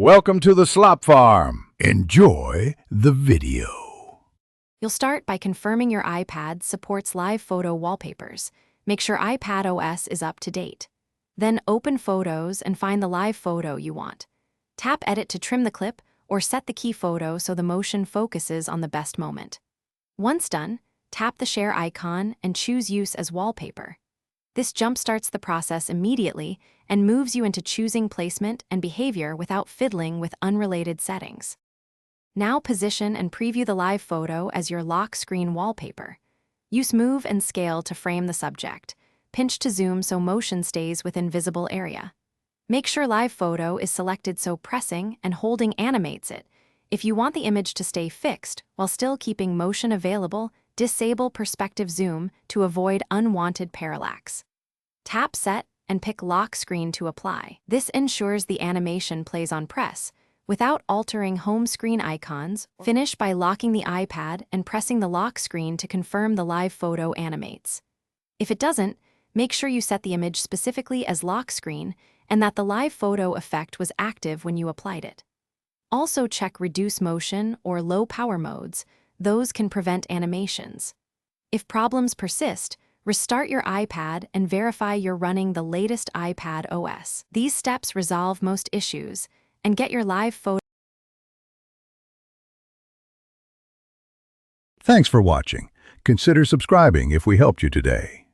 Welcome to the Slop Farm. Enjoy the video. You'll start by confirming your iPad supports live photo wallpapers. Make sure iPad OS is up to date. Then open Photos and find the live photo you want. Tap Edit to trim the clip or set the key photo so the motion focuses on the best moment. Once done, tap the share icon and choose Use as Wallpaper. This jumpstarts the process immediately and moves you into choosing placement and behavior without fiddling with unrelated settings. Now position and preview the live photo as your lock screen wallpaper. Use Move and Scale to frame the subject. Pinch to zoom so motion stays within visible area. Make sure live photo is selected so pressing and holding animates it. If you want the image to stay fixed while still keeping motion available, disable perspective zoom to avoid unwanted parallax. Tap Set and pick Lock Screen to apply. This ensures the animation plays on press, without altering home screen icons. Finish by locking the iPad and pressing the lock screen to confirm the live photo animates. If it doesn't, make sure you set the image specifically as lock screen and that the live photo effect was active when you applied it. Also check Reduce Motion or Low Power modes. Those can prevent animations. If problems persist, restart your iPad and verify you're running the latest iPad OS. These steps resolve most issues and get your live photo. Thanks for watching. Consider subscribing if we helped you today.